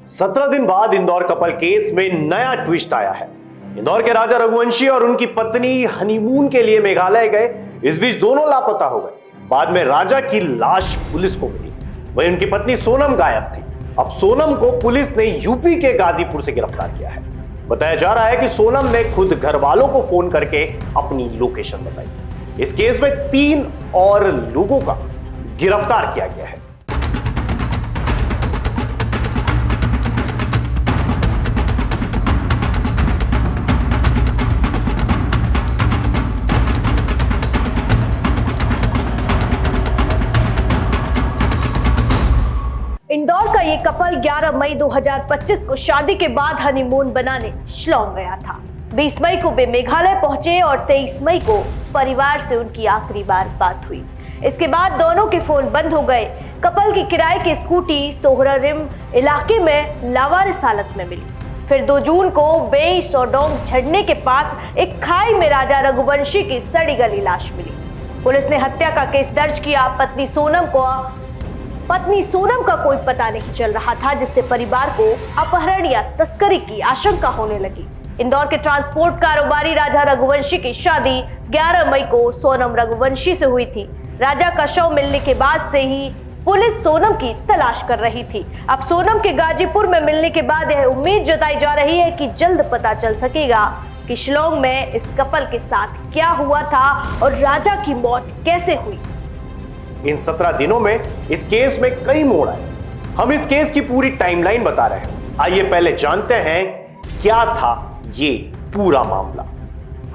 17 दिन बाद Indore couple case में नया ट्विस्ट आया है। इंदौर के राजा रघुवंशी और उनकी पत्नी हनीमून के लिए मेघालय गए। इस बीच दोनों लापता हो गए। बाद में राजा की लाश पुलिस को मिली, वहीं उनकी पत्नी सोनम गायब थी। अब सोनम को पुलिस ने यूपी के गाजीपुर से गिरफ्तार किया है। बताया जा रहा है कि सोनम ने खुद घर वालों को फोन करके अपनी लोकेशन बताई। इस केस में 3 और लोगों का गिरफ्तार किया गया है। इंदौर का ये कपल 11 मई 2025 को शादी के बाद हनीमून बनाने शिलांग गया था। 20 मई को वे मेघालय पहुंचे और 23 मई को परिवार से उनकी आखिरी बार बात हुई। इसके बाद दोनों के फोन बंद हो गए। कपल की किराए की स्कूटी सोहरा रिम इलाके में लावारिस हालत में मिली। फिर 2 जून को बेई सोडोंग झरने के पास एक खाई में राजा रघुवंशी की सड़ी गली लाश मिली। पुलिस ने हत्या का केस दर्ज किया। पत्नी सोनम का कोई पता नहीं चल रहा था, जिससे परिवार को अपहरण या तस्करी की आशंका होने लगी। इंदौर के ट्रांसपोर्ट कारोबारी राजा रघुवंशी की शादी 11 मई को सोनम रघुवंशी से हुई थी। राजा का शव मिलने के बाद से ही पुलिस सोनम की तलाश कर रही थी। अब सोनम के गाजीपुर में मिलने के बाद यह उम्मीद जताई जा रही है कि जल्द पता चल सकेगा कि शिलांग में इस कपल के साथ क्या हुआ था और राजा की मौत कैसे हुई। इन 17 दिनों में इस केस में कई मोड़ आए। हम इस केस की पूरी टाइमलाइन बता रहे हैं। आइए पहले जानते हैं क्या था ये पूरा मामला।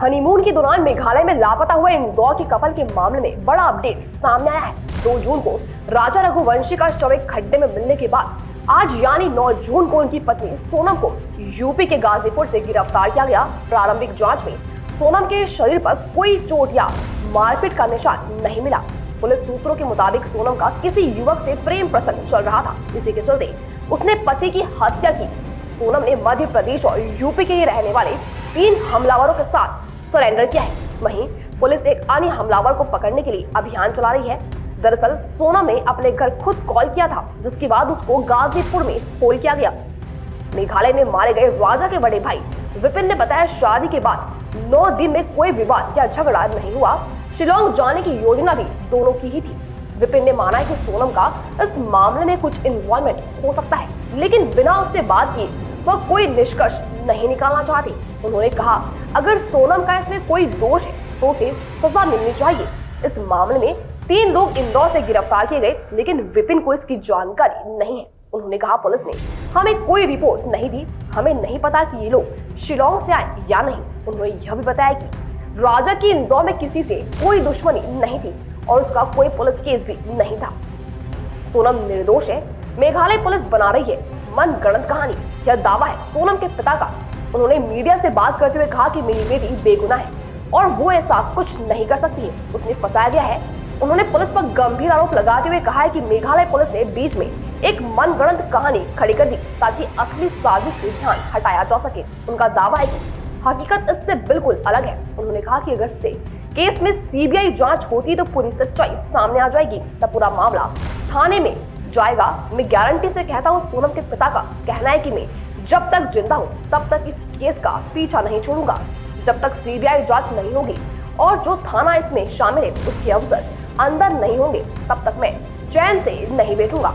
हनीमून के दौरान मेघालय में लापता हुए इंदौर के कपल के मामले में बड़ा अपडेट सामने आया है। 2 जून को राजा रघुवंशी का शव एक खड्डे में मिलने के बाद आज यानी 9 जून को उनकी पत्नी सोनम को यूपी के गाजीपुर से गिरफ्तार किया गया। प्रारंभिक जांच में सोनम के शरीर पर कोई चोट या मारपीट का निशान नहीं मिला। पुलिस सूत्रों के मुताबिक सोनम का किसी युवक से प्रेम प्रसंग चल रहा था, इसी के चलते उसने पति की हत्या की। सोनम ने मध्य प्रदेश और यूपी के रहने वाले 3 हमलावरों के साथ सरेंडर किया है। वहीं पुलिस एक अन्य हमलावर को पकड़ने के लिए अभियान चला रही है। दरअसल सोनम ने अपने घर खुद कॉल किया था, जिसके बाद उसको गाजीपुर में फोन किया गया। मेघालय में मारे गए राजा के बड़े भाई विपिन ने बताया, शादी के बाद 9 दिन में कोई विवाद या झगड़ा नहीं हुआ। शिलांग जाने की योजना भी दोनों की ही थी। विपिन ने माना है कि सोनम का इस मामले में कुछ इन्वॉल्वमेंट हो सकता है, लेकिन बिना उससे बात किए वह कोई निष्कर्ष नहीं निकालना चाहती। उन्होंने कहा, अगर सोनम का इसमें कोई दोष है तो उसे सजा मिलनी चाहिए। इस मामले में 3 लोग इंदौर से गिरफ्तार किए गए, लेकिन विपिन को इसकी जानकारी नहीं है। उन्होंने कहा, पुलिस ने हमें कोई रिपोर्ट नहीं दी, हमें नहीं पता कि ये लोग शिलांग से आए या नहीं। उन्होंने यह भी बताया कि राजा की इंदौर में किसी से कोई दुश्मनी नहीं थी और उसका कोई पुलिस केस भी नहीं था। सोनम निर्दोष है, मेघालय पुलिस बना रही है मनगढ़ंत कहानी। यह दावा है सोनम के पिता का। उन्होंने मीडिया से बात करते हुए कहा कि मेरी बेटी बेगुनाह है और वो ऐसा कुछ नहीं कर सकती है, उसने फंसाया गया है। उन्होंने पुलिस पर गंभीर आरोप लगाते हुए कहा है कि मेघालय पुलिस ने बीच में एक मनगढ़ंत कहानी खड़ी कर दी ताकि असली साजिश से ध्यान हटाया जा सके। उनका दावा है कि हकीकत इससे बिल्कुल अलग है। उन्होंने कहा कि अगर से केस में सीबीआई जांच होती तो पूरी सच्चाई सामने आ जाएगी, तब पूरा मामला थाने में जाएगा। मैं गारंटी से कहता हूँ, सोनम के पिता का कहना है कि मैं जब तक जिंदा हूँ तब तक इस केस का पीछा नहीं छोड़ूंगा। जब तक सीबीआई जांच नहीं होगी और जो थाना इसमें शामिल है उसके अफसर अंदर नहीं होंगे, तब तक मैं चैन से नहीं बैठूंगा।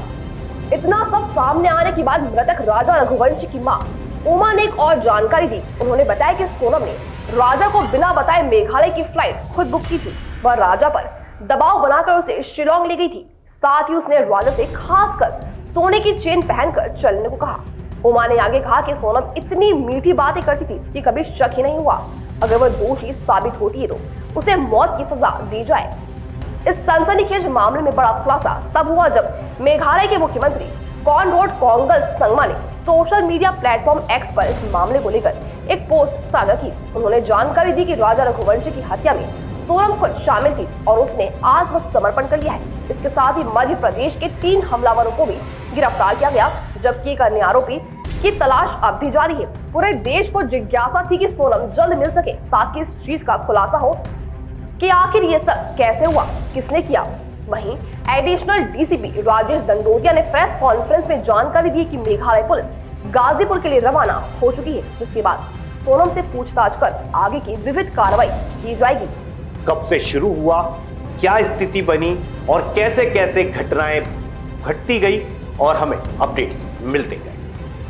इतना सब सामने आने के बाद मृतक राजा रघुवंशी की मां उमा ने एक और जानकारी दी। उन्होंने बताया कि सोनम ने राजा को बिना बताए मेघालय की फ्लाइट खुद बुक की थी। वह राजा पर दबाव बनाकर उसे शिलांग ले गई थी। साथ ही उसने राजा से खासकर सोने की चेन पहनकर चलने को कहा। उमा ने आगे कहा कि सोनम इतनी मीठी बातें करती थी कि कभी शक ही नहीं हुआ। अगर वह दोषी साबित होती है तो उसे मौत की सजा दी जाए। इस सनसनीखेज मामले में बड़ा खुलासा तब हुआ जब मेघालय के मुख्यमंत्री कॉनराड कोंगल संगमा ने सोशल मीडिया प्लेटफॉर्म एक्स पर इस मामले को लेकर एक पोस्ट साझा की। उन्होंने जानकारी दी कि राजा रघुवंशी की हत्या में सोनम खुद शामिल थी और उसने आत्मसमर्पण कर लिया है। इसके साथ ही मध्य प्रदेश के 3 हमलावरों को भी गिरफ्तार किया गया, जबकि एक अन्य आरोपी की तलाश अब भी जारी है। पूरे देश को जिज्ञासा थी कि सोनम जल्द मिल सके ताकि इस चीज का खुलासा हो कि आखिर ये सब कैसे हुआ, किसने किया। वहीं एडिशनल डीसीपी राजेश दंडोतिया ने प्रेस कॉन्फ्रेंस में जानकारी दी कि मेघालय पुलिस गाजीपुर के लिए रवाना हो चुकी है, जिसके बाद सोनम से पूछताछ कर आगे की विविध कार्रवाई की जाएगी। कब से शुरू हुआ, क्या स्थिति बनी और कैसे कैसे घटनाएं घटती गई और हमें अपडेट्स मिलते गए।